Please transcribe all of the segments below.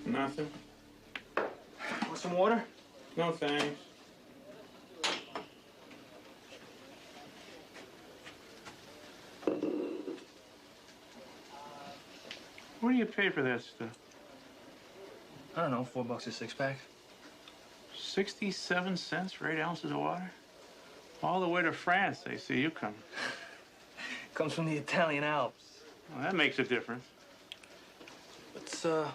Nothing. Want some water? No, thanks. What do you pay for that stuff? I don't know, $4 a six-pack. 67 cents for 8 ounces of water? All the way to France, they see you coming. Comes from the Italian Alps. Well, that makes a difference.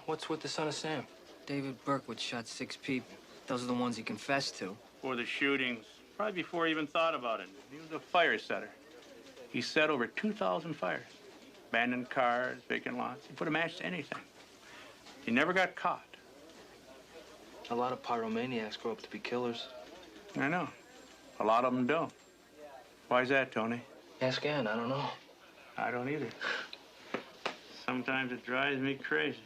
What's with the son of Sam? David Berkwood shot 6 people. Those are the ones he confessed to. For the shootings, probably before he even thought about it. He was a fire setter. He set over 2,000 fires. Abandoned cars, vacant lots. He put a match to anything. He never got caught. A lot of pyromaniacs grow up to be killers. I know. A lot of them don't. Why's that, Tony? Ask Ann, I don't know. I don't either. Sometimes it drives me crazy.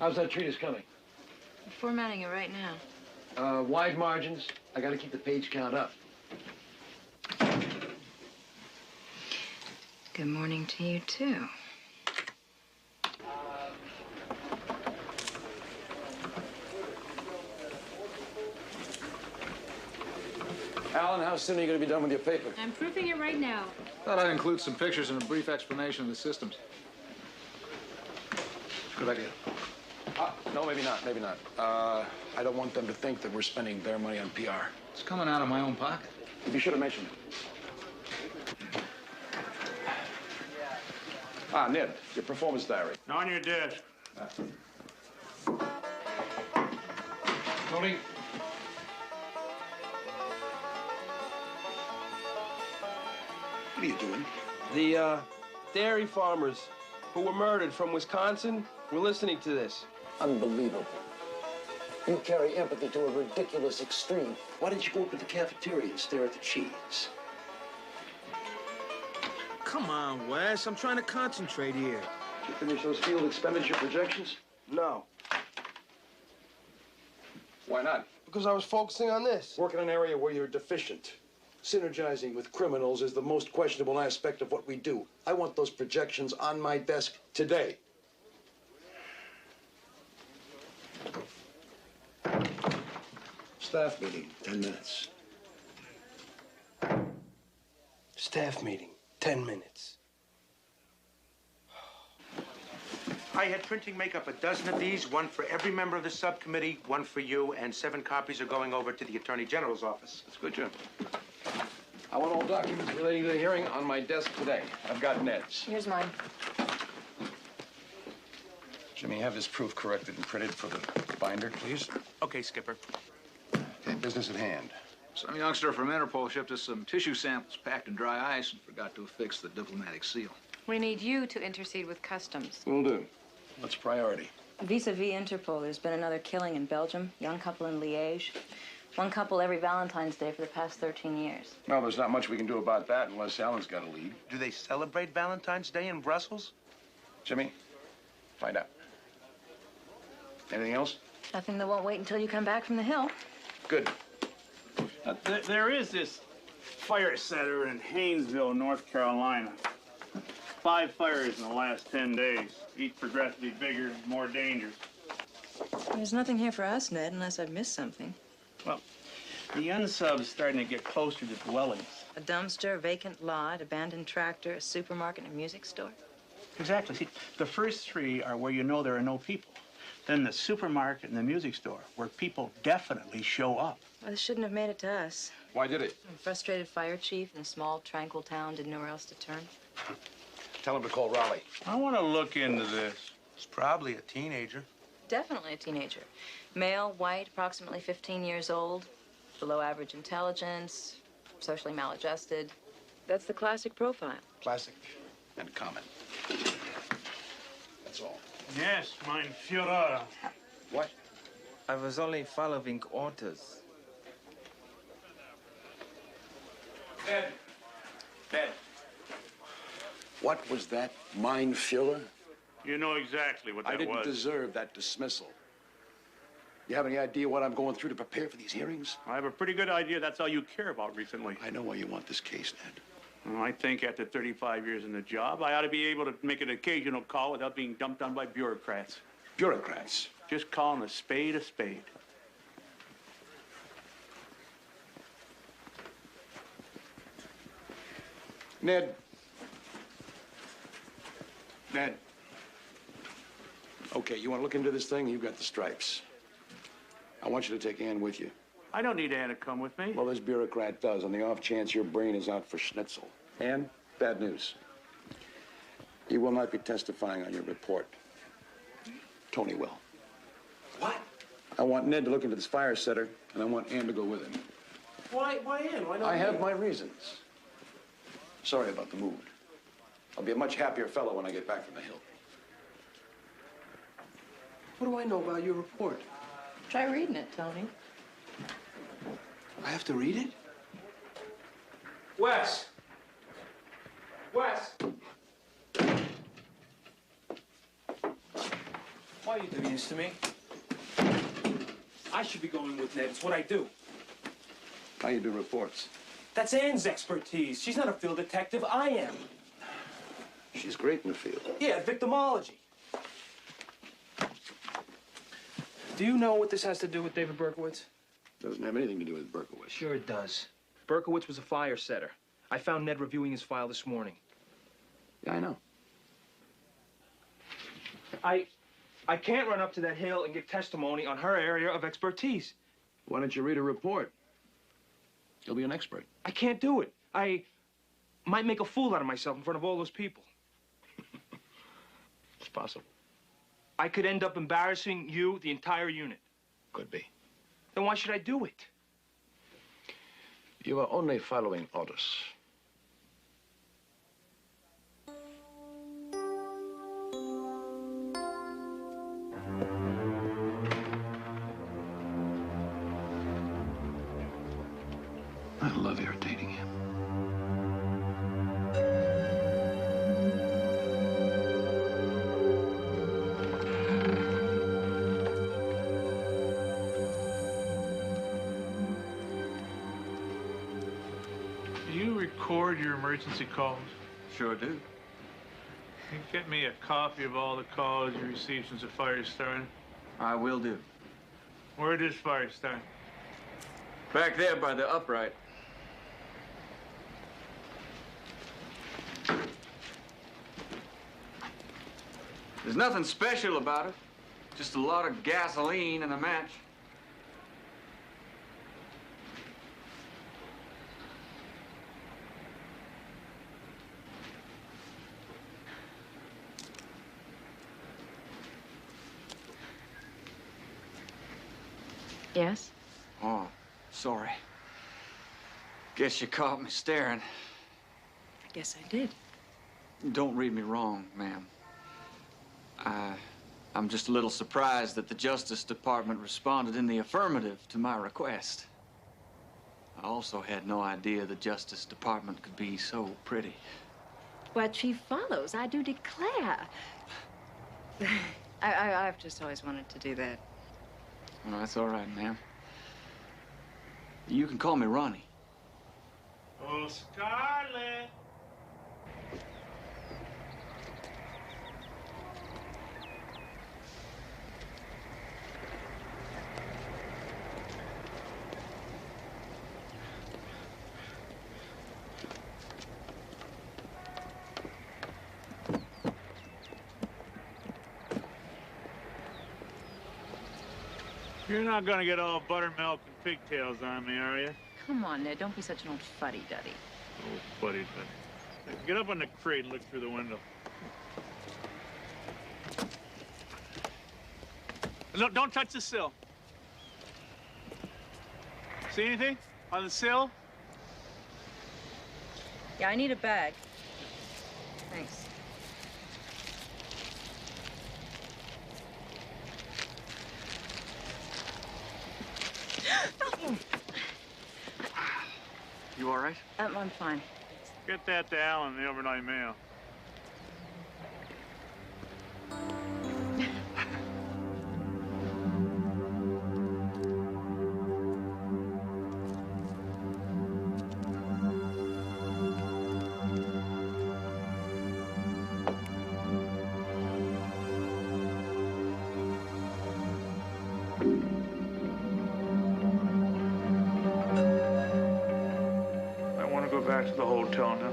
How's that treatise coming? I'm formatting it right now. Wide margins. I gotta keep the page count up. Good morning to you, too. Alan, how soon are you gonna be done with your paper? I'm proofing it right now. Thought I'd include some pictures and a brief explanation of the systems. Good idea. No, maybe not, maybe not. I don't want them to think that we're spending their money on PR. It's coming out of my own pocket. You should have mentioned it. Ned, your performance diary. On your desk. Tony? What are you doing? The dairy farmers who were murdered from Wisconsin were listening to this. Unbelievable. You carry empathy to a ridiculous extreme. Why didn't you go up to the cafeteria and stare at the cheese? Come on, Wes. I'm trying to concentrate here. Did you finish those field expenditure projections? No, Why not? because I was focusing on this. Work in an area where you're deficient. Synergizing with criminals is the most questionable aspect of what we do. I want those projections on my desk today. Staff meeting, 10 minutes. Staff meeting, 10 minutes. I had printing make up a dozen of these, one for every member of the subcommittee, one for you, and 7 copies are going over to the Attorney General's office. That's good, Jim. I want all documents relating to the hearing on my desk today. I've got Ned's. Here's mine. Jimmy, have this proof corrected and printed for the binder, please. Okay, Skipper. Okay, business at hand. Some youngster from Interpol shipped us some tissue samples packed in dry ice and forgot to affix the diplomatic seal. We need you to intercede with customs. Will do. What's priority? Vis-a-vis Interpol, there's been another killing in Belgium. Young couple in Liège. One couple every Valentine's Day for the past 13 years. Well, there's not much we can do about that unless Alan's got a lead. Do they celebrate Valentine's Day in Brussels? Jimmy, find out. Anything else? Nothing that won't wait until you come back from the hill. Good. There is this fire setter in Haynesville, North Carolina. 5 fires in the last 10 days. Each progressively bigger, more dangerous. There's nothing here for us, Ned, unless I've missed something. Well, the Unsub's starting to get closer to dwellings. A dumpster, a vacant lot, abandoned tractor, a supermarket, and a music store. Exactly. See, the first 3 are where you know there are no people. Then the supermarket and the music store, where people definitely show up. Well, this shouldn't have made it to us. Why did it? A frustrated fire chief in a small, tranquil town didn't know where else to turn. Tell him to call Raleigh. I want to look into this. It's probably a teenager. Definitely a teenager. Male, white, approximately 15 years old, below average intelligence, socially maladjusted. That's the classic profile. Classic and common. That's all. Yes, mein Führer. What? I was only following orders. Ned. Ned. What was that? Mein Führer? You know exactly what that I didn't was. deserve that dismissal. You have any idea what I'm going through to prepare for these hearings? I have a pretty good idea that's all you care about recently. I know why you want this case, Ned. Well, I think after 35 years in the job, I ought to be able to make an occasional call without being dumped on by bureaucrats. Bureaucrats? Just calling a spade a spade. Ned. Ned. Okay, you want to look into this thing? You've got the stripes. I want you to take Ann with you. I don't need Ann to come with me. Well, this bureaucrat does, on the off chance your brain is out for schnitzel. Ann, bad news. You will not be testifying on your report. Tony will. What? I want Ned to look into this fire setter, and I want Ann to go with him. Why Ann? Why not? I have my reasons. Sorry about the mood. I'll be a much happier fellow when I get back from the hill. What do I know about your report? Try reading it, Tony. I have to read it? Wes! Wes! Why are you doing this to me? I should be going with Ned. It's what I do. How you do reports? That's Ann's expertise. She's not a field detective. I am. She's great in the field. Yeah, victimology. Do you know what this has to do with David Berkowitz? Doesn't have anything to do with Berkowitz. Sure it does. Berkowitz was a fire setter. I found Ned reviewing his file this morning. Yeah, I know. I can't run up to that hill and give testimony on her area of expertise. Why don't you read a report? You'll be an expert. I can't do it. I might make a fool out of myself in front of all those people. It's possible. I could end up embarrassing you, the entire unit. Could be. Then why should I do it? You are only following orders. I love irritating him. Do you record your emergency calls? Sure do. Can you get me a copy of all the calls you received since the fire started? I will do. Where did this fire start? Back there by the upright. There's nothing special about it. Just a lot of gasoline and a match. Yes? Oh, sorry. Guess you caught me staring. I guess I did. Don't read me wrong, ma'am. I'm just a little surprised that the Justice Department responded in the affirmative to my request. I also had no idea the Justice Department could be so pretty. What she follows, I do declare. I've just always wanted to do that. Well, that's all right, ma'am. You can call me Ronnie. Oh, Scarlett. You're not gonna get all buttermilk and pigtails on me, are you? Come on, Ned, don't be such an old fuddy-duddy. Oh, buddy. Get up on the crate and look through the window. Look, don't touch the sill. See anything on the sill? Yeah, I need a bag. Thanks. You all right? I'm fine. Get that to Alan in the overnight mail. Back to the hotel now.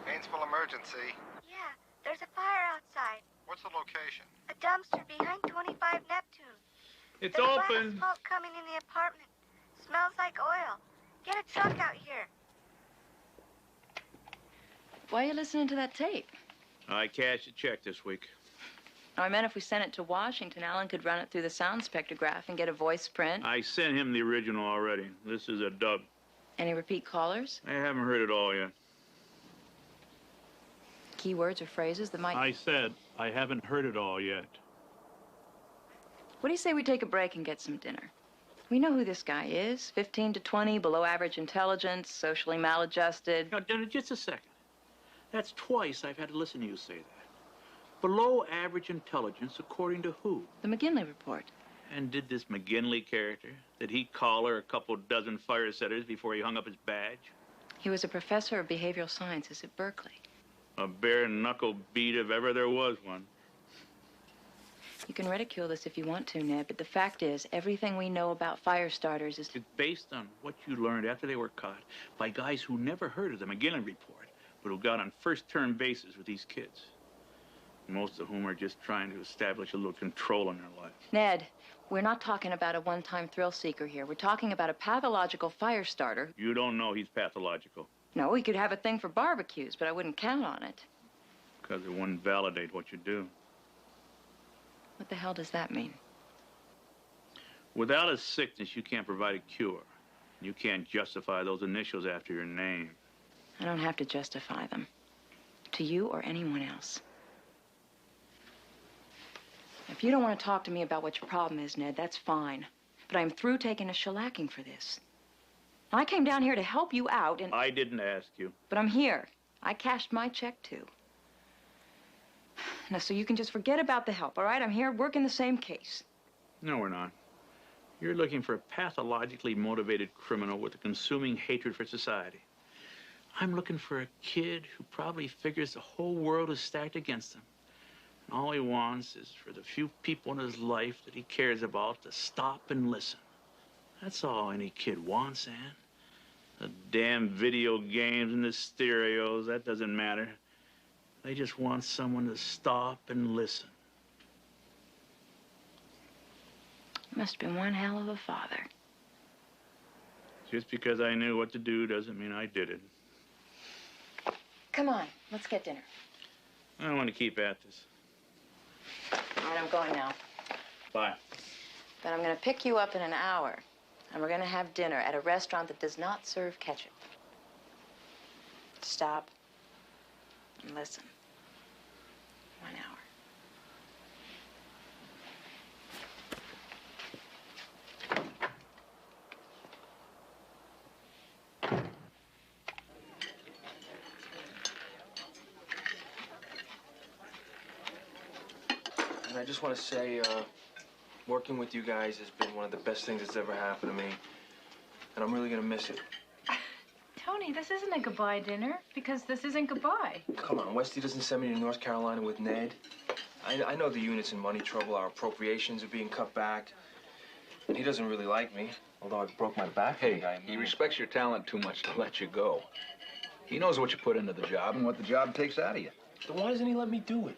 Painesville emergency. Yeah, there's a fire outside. What's the location? A dumpster behind 25 Neptune. It's There's open. Black smoke coming in the apartment. Smells like oil. Get a truck out here. Why are you listening to that tape? I cashed a check this week. Oh, I meant if we sent it to Washington, Alan could run it through the sound spectrograph and get a voice print. I sent him the original already. This is a dub. Any repeat callers? I haven't heard it all yet. Keywords or phrases that might... I said I haven't heard it all yet. What do you say we take a break and get some dinner? We know who this guy is. 15 to 20, below average intelligence, socially maladjusted. Now, just a second. That's twice I've had to listen to you say that. Below average intelligence, according to who? The McGinley report. And did this McGinley character, did he collar a couple dozen fire setters before he hung up his badge? He was a professor of behavioral sciences at Berkeley. A bare-knuckle beat if ever there was one. You can ridicule this if you want to, Ned, but the fact is, everything we know about fire starters is... It's based on what you learned after they were caught by guys who never heard of the McGinley report, but who got on first-term basis with these kids, most of whom are just trying to establish a little control in their life. Ned, we're not talking about a one-time thrill-seeker here. We're talking about a pathological fire starter. You don't know he's pathological. No, he could have a thing for barbecues, but I wouldn't count on it. Because it wouldn't validate what you do. What the hell does that mean? Without a sickness, you can't provide a cure. You can't justify those initials after your name. I don't have to justify them. To you or anyone else. If you don't want to talk to me about what your problem is, Ned, that's fine. But I'm through taking a shellacking for this. I came down here to help you out and... I didn't ask you. But I'm here. I cashed my check, too. Now, so you can just forget about the help, all right? I'm here working the same case. No, we're not. You're looking for a pathologically motivated criminal with a consuming hatred for society. I'm looking for a kid who probably figures the whole world is stacked against him. And all he wants is for the few people in his life that he cares about to stop and listen. That's all any kid wants, Ann. The damn video games and the stereos, that doesn't matter. They just want someone to stop and listen. You must have been one hell of a father. Just because I knew what to do doesn't mean I did it. Come on, let's get dinner. I don't want to keep at this. All right, I'm going now. Bye. But I'm going to pick you up in an hour, and we're going to have dinner at a restaurant that does not serve ketchup. Stop and listen. 1 hour. And I just want to say, working with you guys has been one of the best things that's ever happened to me. And I'm really going to miss it. Tony, this isn't a goodbye dinner, because this isn't goodbye. Come on, Westy doesn't send me to North Carolina with Ned. I know the unit's in money trouble. Our appropriations are being cut back. And he doesn't really like me, although I broke my back. Hey, he respects your talent too much to let you go. He knows what you put into the job and what the job takes out of you. Then why doesn't he let me do it?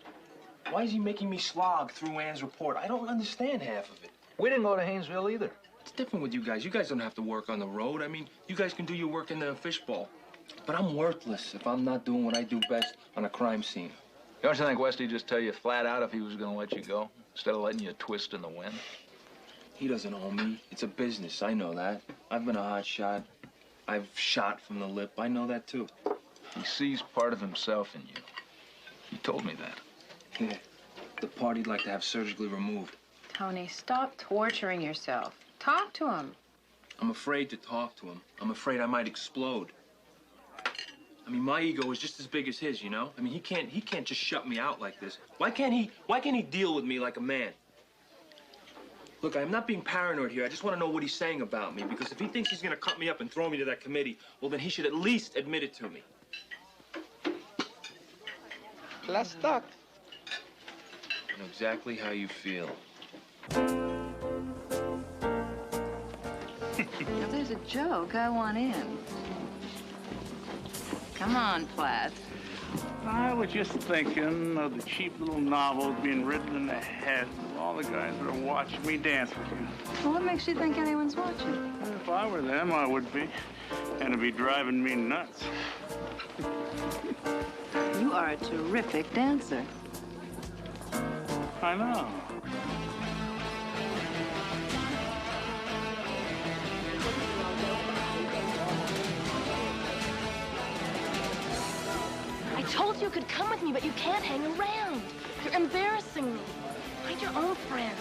Why is he making me slog through Ann's report? I don't understand half of it. We didn't go to Haynesville either. It's different with you guys. You guys don't have to work on the road. I mean, you guys can do your work in the fishbowl. But I'm worthless if I'm not doing what I do best on a crime scene. Don't you think Westy just tell you flat out if he was going to let you go, instead of letting you twist in the wind? He doesn't owe me. It's a business. I know that. I've been a hot shot. I've shot from the lip. I know that, too. He sees part of himself in you. He told me that. Yeah. The part he'd like to have surgically removed. Tony, stop torturing yourself. Talk to him. I'm afraid to talk to him. I'm afraid I might explode. I mean, my ego is just as big as his, you know? I mean, he can't just shut me out like this. Why can't he deal with me like a man? Look, I'm not being paranoid here. I just want to know what he's saying about me, because if he thinks he's going to cut me up and throw me to that committee, well, then he should at least admit it to me. Let's talk. I know exactly how you feel. If there's a joke, I want in. Come on, Platt. I was just thinking of the cheap little novels being written in the head of all the guys that are watching me dance with you. Well, what makes you think anyone's watching? If I were them, I would be. And it'd be driving me nuts. You are a terrific dancer. I know. I told you you could come with me, but you can't hang around. You're embarrassing me. Find your own friends.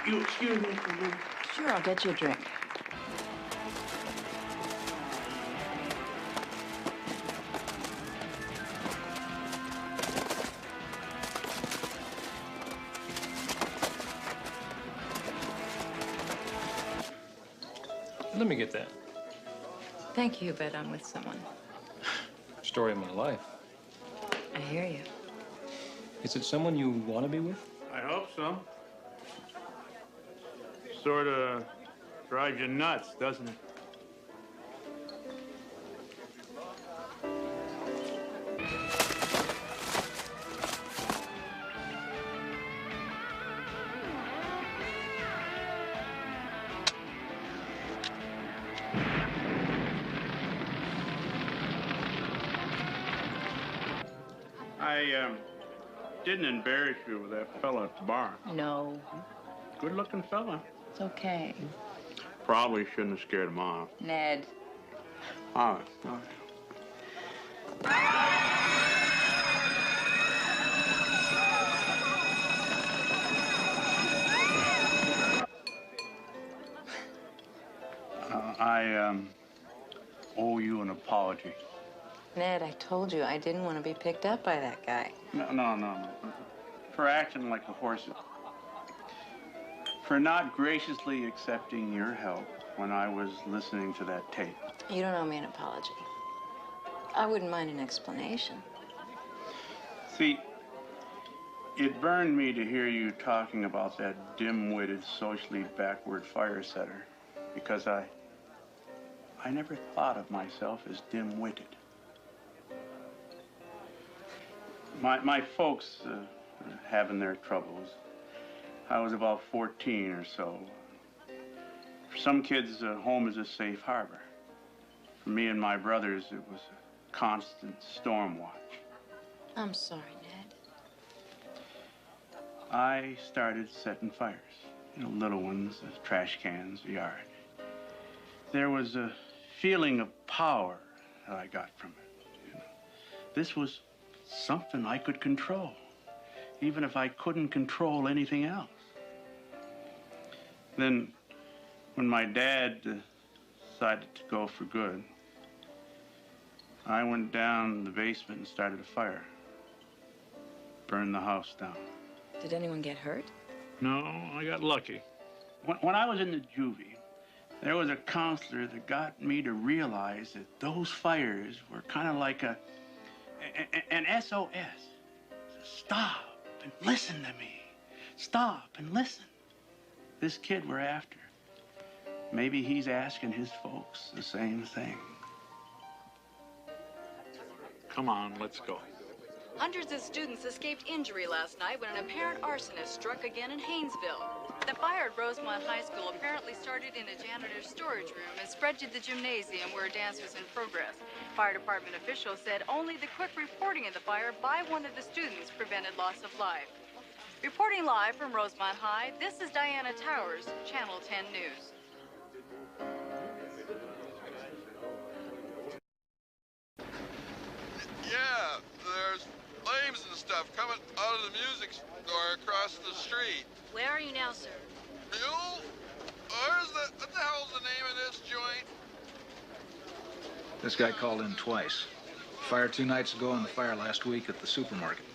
You excuse me for a minute? Sure, I'll get you a drink. Let me get that. Thank you, but I'm with someone. Story of my life. I hear you. Is it someone you want to be with? I hope so. Sort of drives you nuts, doesn't it? I didn't embarrass you with that fella at the bar. No. Good-looking fella. It's okay. Probably shouldn't have scared him off. Ned. All right. I owe you an apology. Ned, I told you I didn't want to be picked up by that guy. No. For acting like a horse. For not graciously accepting your help when I was listening to that tape. You don't owe me an apology. I wouldn't mind an explanation. See, it burned me to hear you talking about that dim-witted, socially backward fire setter, because I never thought of myself as dim-witted. My folks having their troubles. I was about 14 or so. For some kids, home is a safe harbor. For me and my brothers, it was a constant storm watch. I'm sorry, Ned. I started setting fires. Little ones, trash cans, the yard. There was a feeling of power that I got from it. This was something I could control, even if I couldn't control anything else. Then, when my dad decided to go for good, I went down the basement and started a fire. Burned the house down. Did anyone get hurt? No, I got lucky. When I was in the juvie, there was a counselor that got me to realize that those fires were kind of like an SOS. Stop and listen to me. Stop and listen. This kid we're after, maybe he's asking his folks the same thing. Come on, let's go. Hundreds of students escaped injury last night when an apparent arsonist struck again in Haynesville. The fire at Rosemont High School apparently started in a janitor's storage room and spread to the gymnasium where a dance was in progress. Fire department officials said only the quick reporting of the fire by one of the students prevented loss of life. Reporting live from Rosemont High, this is Diana Towers, Channel 10 News. Yeah, there's flames and stuff coming out of the music store across the street. Where are you now, sir? What the hell's the name of this joint? This guy called in twice. Fire 2 nights ago and the fire last week at the supermarket.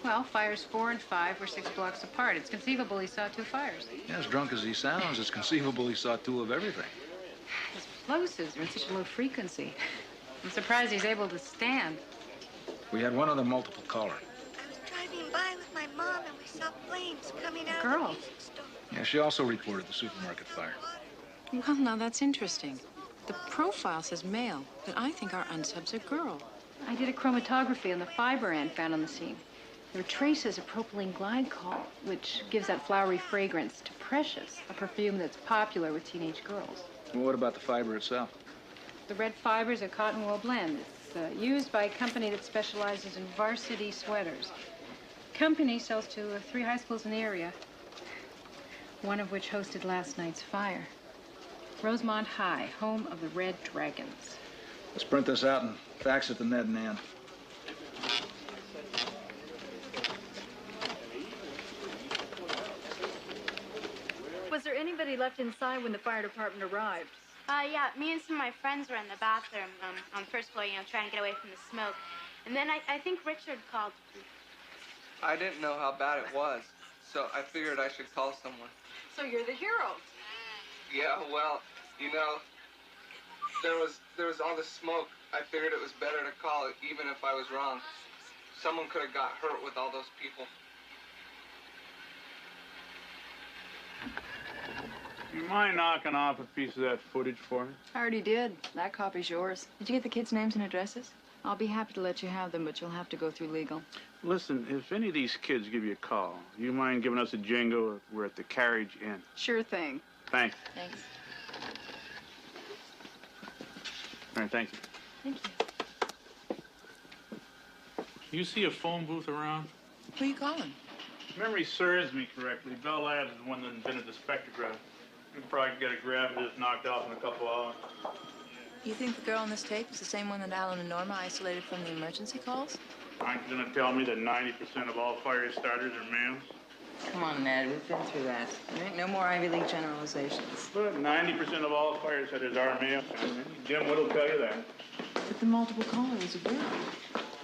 Well, fires 4 and 5 were 6 blocks apart. It's conceivable he saw 2 fires. Yeah, as drunk as he sounds, it's conceivable he saw 2 of everything. Explosives are in such a low frequency. I'm surprised he's able to stand. We had one other multiple caller. I was driving by with my mom and we saw flames coming out Girl. of the music store. Yeah, she also reported the supermarket fire. Well, now that's interesting. The profile says male, but I think our unsub's a girl. I did a chromatography on the fiber end found on the scene. There were traces of propylene glycol, which gives that flowery fragrance to Precious, a perfume that's popular with teenage girls. Well, what about the fiber itself? The red fiber is a cotton wool blend. It's used by a company that specializes in varsity sweaters. The company sells to 3 high schools in the area, one of which hosted last night's fire. Rosemont High, home of the Red Dragons. Let's print this out and fax it to Ned and Ann. Was there anybody left inside when the fire department arrived? Yeah, me and some of my friends were in the bathroom on the first floor, trying to get away from the smoke. And then I think Richard called. I didn't know how bad it was, so I figured I should call someone. So you're the hero. Yeah, well, there was all this smoke. I figured it was better to call it, even if I was wrong. Someone could have got hurt with all those people. You mind knocking off a piece of that footage for me? I already did. That copy's yours. Did you get the kids' names and addresses? I'll be happy to let you have them, but you'll have to go through legal. Listen, if any of these kids give you a call, you mind giving us a jingle? We're at the Carriage Inn. Sure thing. Thanks. Thanks. All right, thank you. Thank you. You see a phone booth around? Who are you calling? If memory serves me correctly, Bell Labs is the one that invented the spectrograph. You can probably get a graph of this knocked off in a couple hours. You think the girl on this tape is the same one that Alan and Norma isolated from the emergency calls? Aren't you going to tell me that 90% of all fire starters are males? Come on, Ned. We've been through that. There ain't no more Ivy League generalizations. But 90% of all fire setters are male. Jim Wood will tell you that. But the multiple caller was a girl.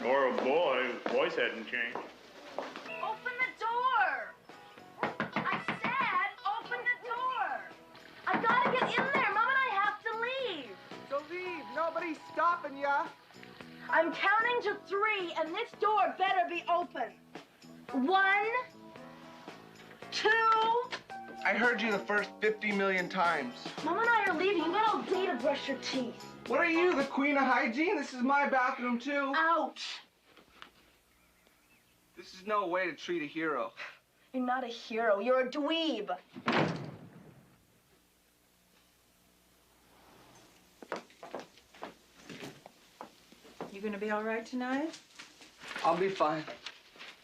Or a boy whose voice hadn't changed. Open the door! I said open the door! I gotta get in there. Mom and I have to leave. So leave. Nobody's stopping ya. I'm counting to 3, and this door better be open. 1, 2. I heard you the first 50 million times. Mom and I are leaving. You got all day to brush your teeth. What are you, the queen of hygiene? This is my bathroom, too. Out. This is no way to treat a hero. You're not a hero. You're a dweeb. You gonna be all right tonight? I'll be fine.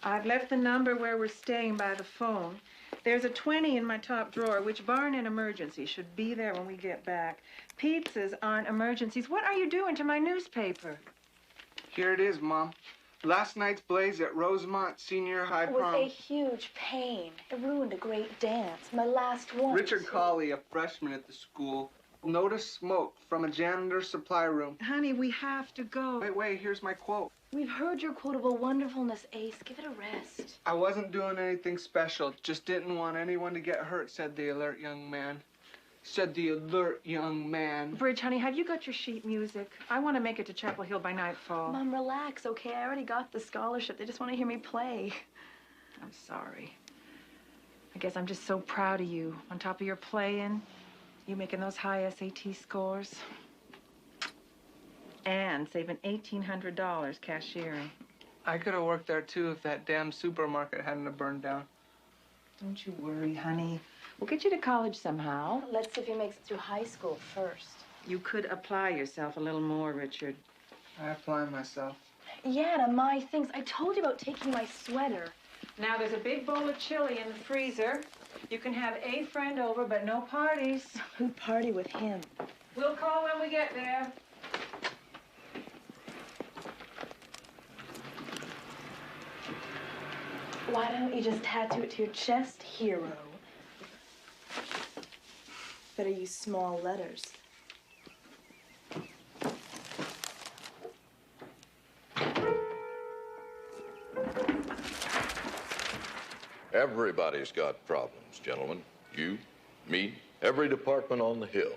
I've left the number where we're staying by the phone. There's a 20 in my top drawer, which, barring an emergency, should be there when we get back. Pizzas aren't emergencies. What are you doing to my newspaper? Here it is, Mom. Last night's blaze at Rosemont Senior High It was Prom. a huge pain. It ruined a great dance. My last one. Richard Colley, a freshman at the school, noticed smoke from a janitor's supply room. Honey, we have to go. Wait, here's my quote. We've heard your quotable wonderfulness, Ace. Give it a rest. I wasn't doing anything special, just didn't want anyone to get hurt, said the alert young man. Said the alert young man. Bridge, honey, have you got your sheet music? I want to make it to Chapel Hill by nightfall. Mom, relax, okay? I already got the scholarship. They just want to hear me play. I'm sorry. I guess I'm just so proud of you. On top of your playing, you making those high SAT scores. And saving $1,800 cashiering. I could have worked there, too, if that damn supermarket hadn't have burned down. Don't you worry, honey. We'll get you to college somehow. Let's see if he makes it through high school first. You could apply yourself a little more, Richard. I apply myself. Yeah, to my things. I told you about taking my sweater. Now, there's a big bowl of chili in the freezer. You can have a friend over, but no parties. Who'd party with him? We'll call when we get there. Why don't you just tattoo it to your chest, hero? Better use small letters. Everybody's got problems, gentlemen. You, me, every department on the Hill.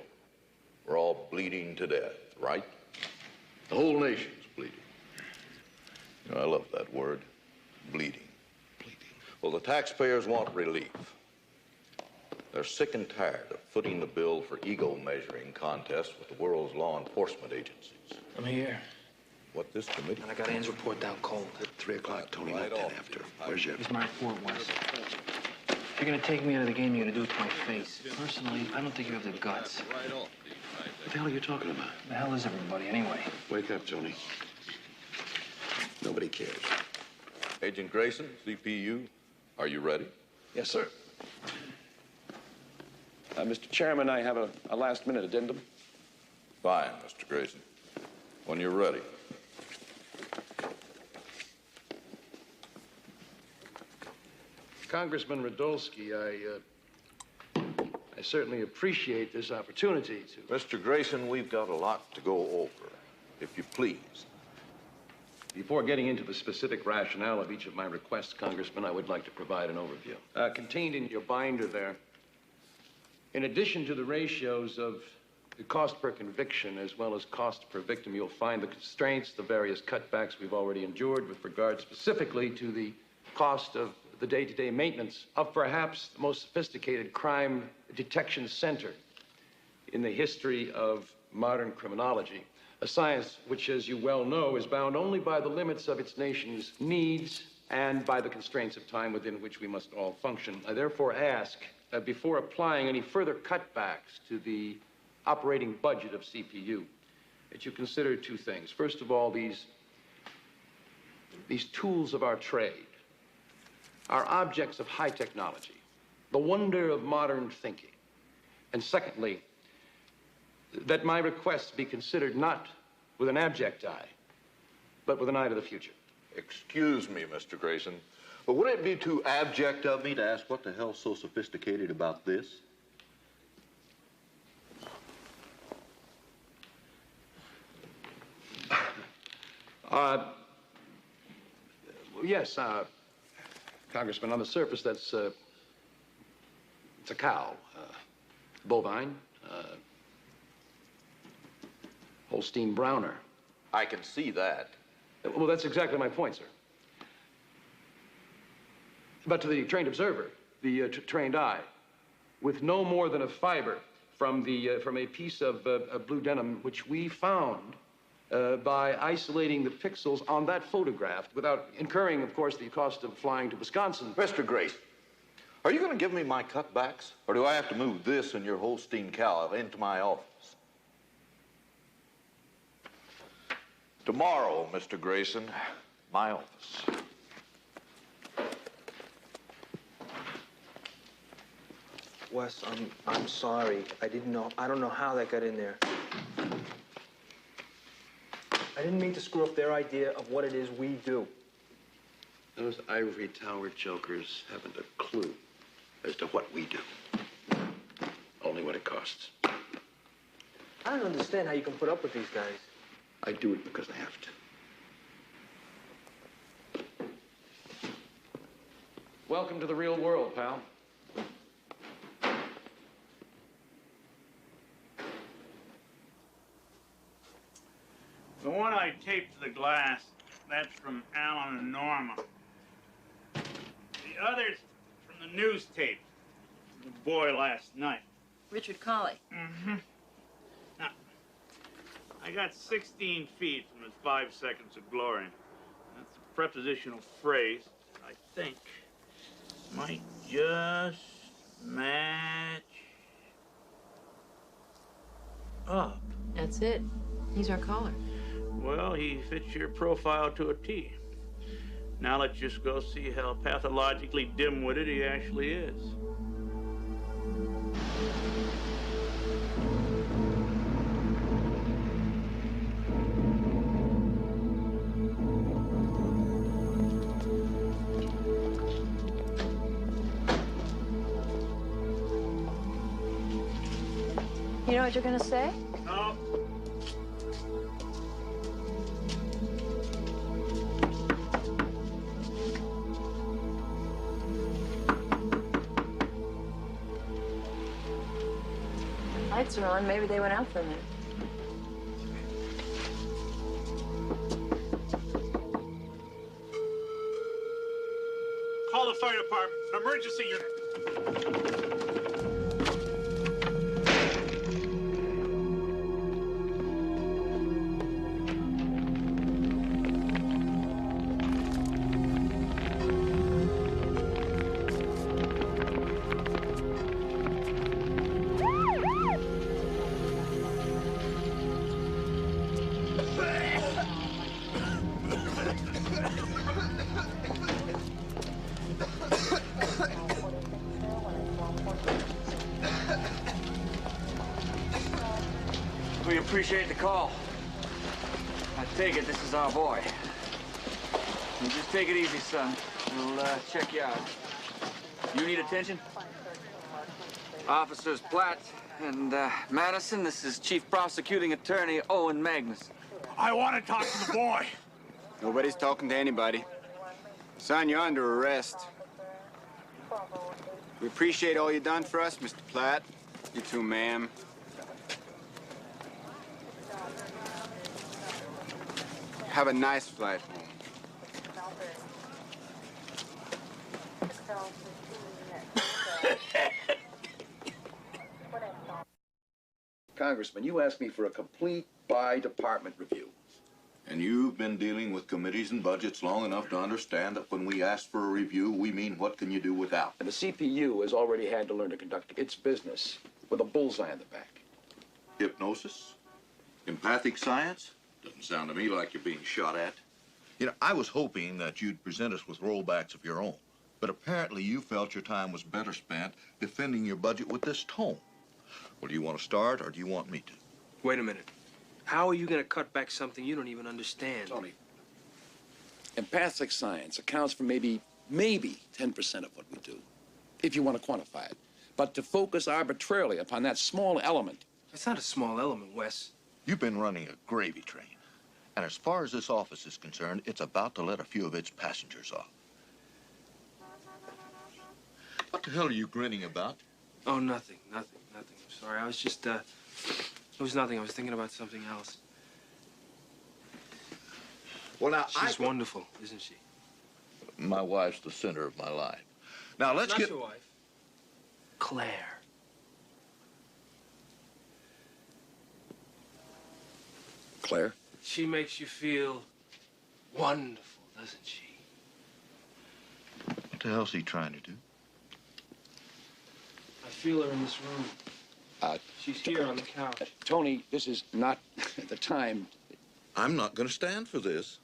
We're all bleeding to death, right? The whole nation's bleeding. You know, I love that word, bleeding. Well, the taxpayers want relief. They're sick and tired of footing the bill for ego measuring contests with the world's law enforcement agencies. I'm here. What this committee? And I got Ann's report down cold. At 3 o'clock, Tony, Right not 10 off. after. Where's your... Here's my report, Wes. If you're gonna take me out of the game, you're gonna do it to my face. Personally, I don't think you have the guts. What the hell are you talking about? The hell is everybody, anyway? Wake up, Tony. Nobody cares. Agent Grayson, CPU, are you ready? Yes, sir. Mr. Chairman, I have a last-minute addendum. Fine, Mr. Grayson. When you're ready. Congressman Radolsky, I certainly appreciate this opportunity to... Mr. Grayson, we've got a lot to go over, if you please. Before getting into the specific rationale of each of my requests, Congressman, I would like to provide an overview. Contained in your binder there, in addition to the ratios of the cost per conviction as well as cost per victim, you'll find the constraints, the various cutbacks we've already endured with regard specifically to the cost of the day-to-day maintenance of perhaps the most sophisticated crime detection center in the history of modern criminology, a science which, as you well know, is bound only by the limits of its nation's needs and by the constraints of time within which we must all function. I therefore ask, before applying any further cutbacks to the operating budget of CPU, that you consider two things. First of all, these tools of our trade are objects of high technology, the wonder of modern thinking. And secondly, that my requests be considered not with an abject eye, but with an eye to the future. Excuse me, Mr. Grayson. But would it be too abject of me to ask what the hell's so sophisticated about this? Yes, Congressman, on the surface, that's, it's a cow, bovine, Holstein Browner. I can see that. Well, that's exactly my point, sir. But to the trained observer, the trained eye, with no more than a fiber from a piece of blue denim, which we found by isolating the pixels on that photograph without incurring, of course, the cost of flying to Wisconsin. Mr. Grace, are you going to give me my cutbacks? Or do I have to move this and your Holstein cow into my office? Tomorrow, Mr. Grayson, my office. Wes, I'm sorry. I don't know how that got in there. I didn't mean to screw up their idea of what it is we do. Those ivory tower jokers haven't a clue as to what we do. Only what it costs. I don't understand how you can put up with these guys. I do it because I have to. Welcome to the real world, pal. The one I taped to the glass, that's from Alan and Norma. The other's from the news tape, from the boy last night. Richard Colley. Mm-hmm. Now, I got 16 feet from his 5 seconds of glory. That's a prepositional phrase, I think, might just match up. That's it. He's our caller. Well, he fits your profile to a T. Now let's just go see how pathologically dim-witted he actually is. You know what you're gonna say? No. Lights are on. Maybe they went out for a minute. Call the fire department. An emergency unit. We appreciate the call. I take it this is our boy. You just take it easy, son. We'll check you out. You need attention? Officers Platt and Madison, this is Chief Prosecuting Attorney Owen Magnus. I want to talk to the boy. Nobody's talking to anybody. Son, you're under arrest. We appreciate all you've done for us, Mr. Platt. You too, ma'am. Have a nice flight home. Congressman, you asked me for a complete by-department review. And you've been dealing with committees and budgets long enough to understand that when we ask for a review, we mean what can you do without. And the CPU has already had to learn to conduct its business with a bullseye in the back. Hypnosis? Empathic science? Doesn't sound to me like you're being shot at. You know, I was hoping that you'd present us with rollbacks of your own. But apparently you felt your time was better spent defending your budget with this tone. Well, do you want to start, or do you want me to? Wait a minute. How are you going to cut back something you don't even understand? Tony, empathic science accounts for maybe maybe 10% of what we do, if you want to quantify it. But to focus arbitrarily upon that small element. It's not a small element, Wes. You've been running a gravy train. And as far as this office is concerned, it's about to let a few of its passengers off. What the hell are you grinning about? Oh, nothing. I'm sorry. I was just, it was nothing. I was thinking about something else. Well, now, She's wonderful, isn't she? My wife's the center of my life. Now, let's Not get... your wife. Claire. Claire? She makes you feel wonderful, doesn't she? What the hell's he trying to do? I feel her in this room. She's here on the couch. Tony, this is not the time. I'm not going to stand for this.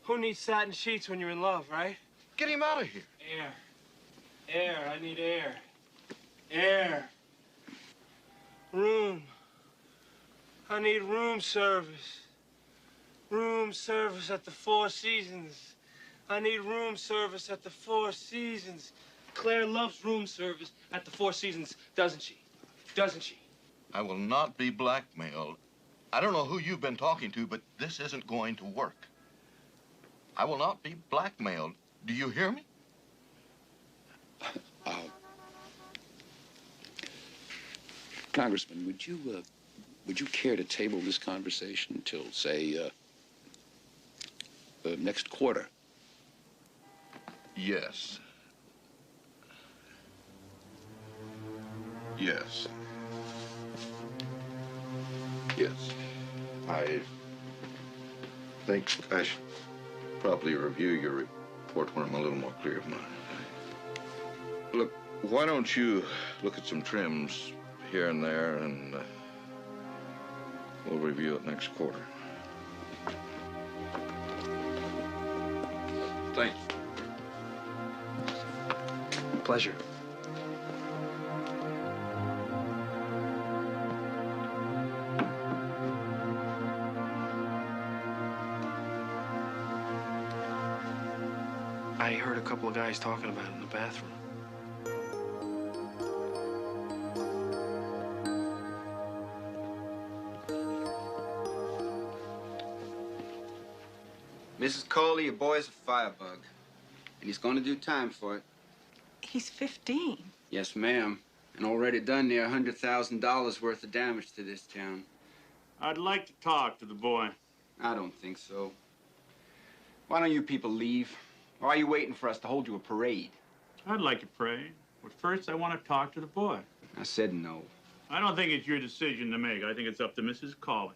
Who needs satin sheets when you're in love, right? Get him out of here. Air. Air. I need air. Air. Room. I need room service. Room service at the Four Seasons. I need room service at the Four Seasons. Claire loves room service at the Four Seasons, doesn't she? Doesn't she? I will not be blackmailed. I don't know who you've been talking to, but this isn't going to work. I will not be blackmailed. Do you hear me? Congressman, would you care to table this conversation until, say, next quarter? Yes. Yes. Yes. I think I should probably review your report when I'm a little more clear of mind. Look, why don't you look at some trims here and there, and we'll review it next quarter. Thank you. Pleasure. I heard a couple of guys talking about it in the bathroom. Mrs. Coley, your boy's a firebug, and he's going to do time for it. He's 15. Yes, ma'am, and already done near $100,000 worth of damage to this town. I'd like to talk to the boy. I don't think so. Why don't you people leave? Or are you waiting for us to hold you a parade? I'd like a parade, but first I want to talk to the boy. I said no. I don't think it's your decision to make. I think it's up to Mrs. Coley.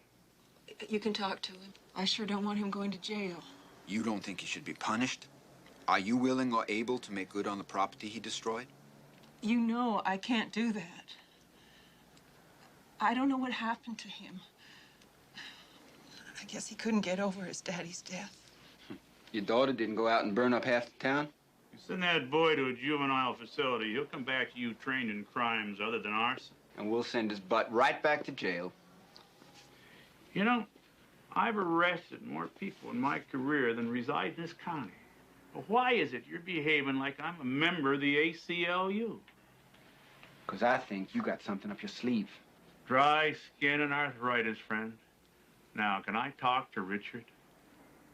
You can talk to him. I sure don't want him going to jail. You don't think he should be punished? Are you willing or able to make good on the property he destroyed? You know I can't do that. I don't know what happened to him. I guess he couldn't get over his daddy's death. Your daughter didn't go out and burn up half the town? You send that boy to a juvenile facility, he'll come back to you trained in crimes other than arson. And we'll send his butt right back to jail. You know, I've arrested more people in my career than reside in this county. But why is it you're behaving like I'm a member of the ACLU? Because I think you got something up your sleeve. Dry skin and arthritis, friend. Now, can I talk to Richard?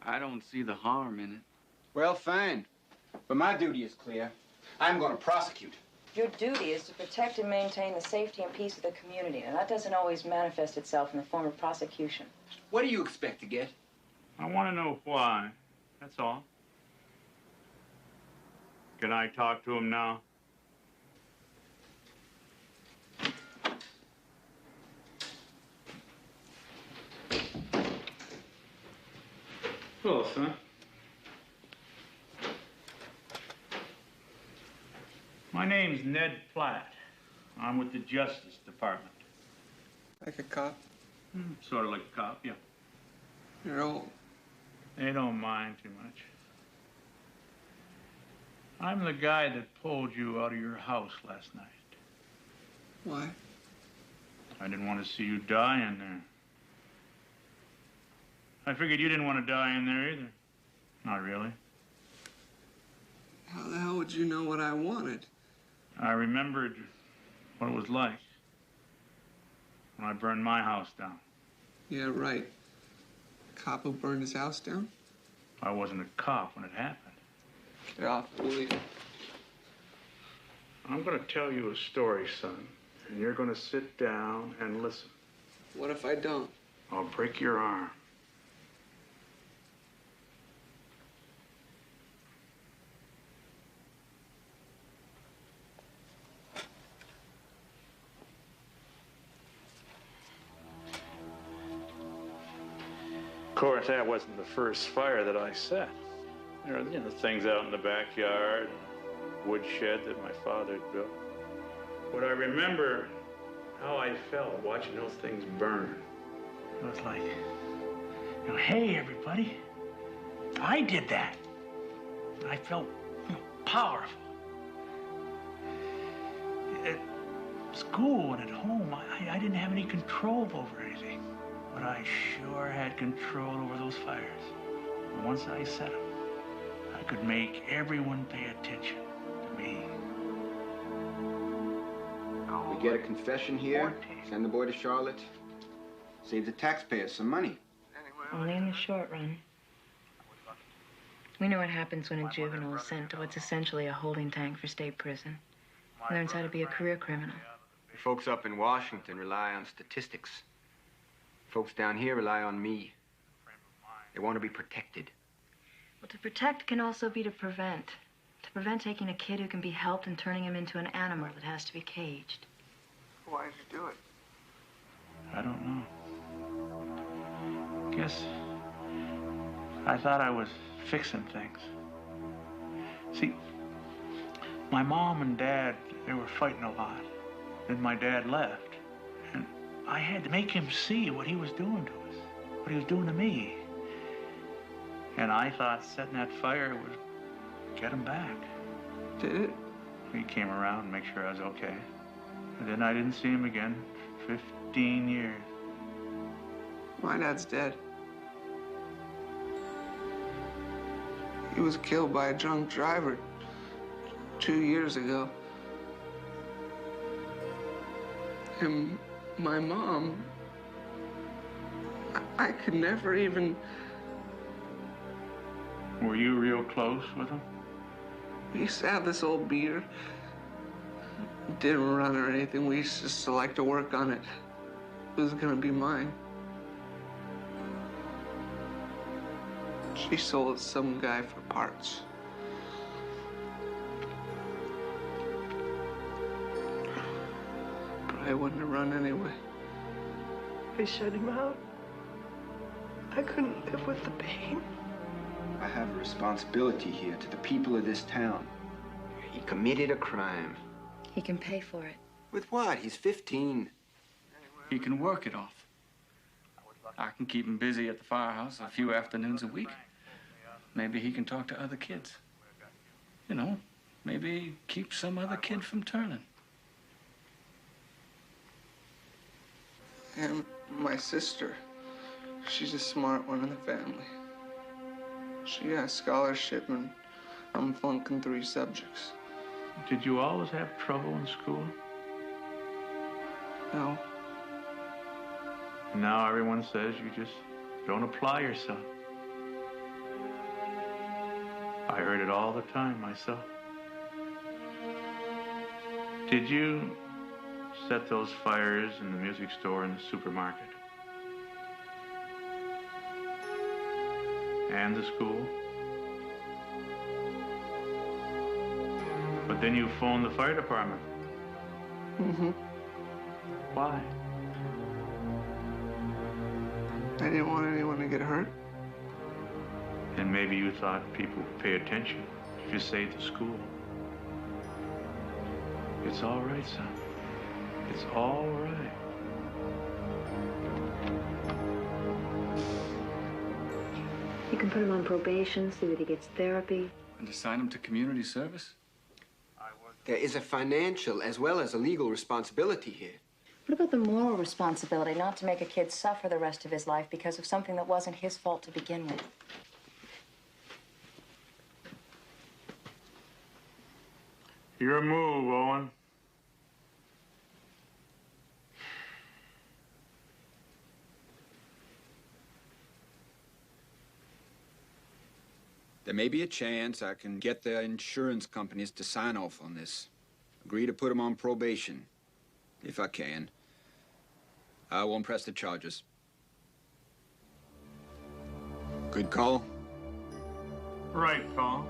I don't see the harm in it. Well, fine. But my duty is clear. I'm going to prosecute. Your duty is to protect and maintain the safety and peace of the community, and that doesn't always manifest itself in the form of prosecution. What do you expect to get? I want to know why. That's all. Can I talk to him now? Hello, son. My name's Ned Platt. I'm with the Justice Department. Like a cop? Sort of like a cop, yeah. You're old. They don't mind too much. I'm the guy that pulled you out of your house last night. Why? I didn't want to see you die in there. I figured you didn't want to die in there either. Not really. How the hell would you know what I wanted? I remembered what it was like when I burned my house down. Yeah, right. The cop who burned his house down? I wasn't a cop when it happened. Get off, Willie. I'm going to tell you a story, son, and you're going to sit down and listen. What if I don't? I'll break your arm. Of course, that wasn't the first fire that I set. There were, things out in the backyard, woodshed that my father had built. But I remember how I felt watching those things burn. It was like, hey, everybody, I did that. I felt powerful. At school and at home, I didn't have any control over anything. But I sure had control over those fires. And once I set them, I could make everyone pay attention to me. We get a confession here, send the boy to Charlotte, save the taxpayers some money. Only in the short run. We know what happens when a juvenile is sent to what's essentially a holding tank for state prison. He learns how to be a career criminal. The folks up in Washington rely on statistics. Folks down here rely on me. They want to be protected. Well, to protect can also be to prevent. To prevent taking a kid who can be helped and turning him into an animal that has to be caged. Why'd you do it? I don't know. Guess I thought I was fixing things. See, my mom and dad, they were fighting a lot. Then my dad left. And I had to make him see what he was doing to us, what he was doing to me. And I thought setting that fire would get him back. Did it? He came around and make sure I was okay. And then I didn't see him again for 15 years. My dad's dead. He was killed by a drunk driver 2 years ago. And my mom, I could never even... Were you real close with him? We used to have this old beater. It didn't run or anything. We used just to like to work on it. It was gonna be mine. She sold it to some guy for parts. But I wouldn't have run anyway. I shut him out. I couldn't live with the pain. I have a responsibility here to the people of this town. He committed a crime. He can pay for it. With what? He's 15. He can work it off. I can keep him busy at the firehouse a few afternoons a week. Maybe he can talk to other kids. Maybe keep some other kid from turning. And my sister, she's a smart one in the family. She got a scholarship and I'm flunking 3 subjects. Did you always have trouble in school? No. Now everyone says you just don't apply yourself. I heard it all the time myself. Did you set those fires in the music store and the supermarket? And the school? But then you phoned the fire department. Mm-hmm. Why? I didn't want anyone to get hurt. And maybe you thought people would pay attention if you saved the school. It's all right, son. It's all right. You can put him on probation, see that he gets therapy. And assign him to community service? There is a financial as well as a legal responsibility here. What about the moral responsibility not to make a kid suffer the rest of his life because of something that wasn't his fault to begin with? Your move, Owen. There may be a chance I can get the insurance companies to sign off on this. Agree to put him on probation, if I can. I won't press the charges. Good call? Right call.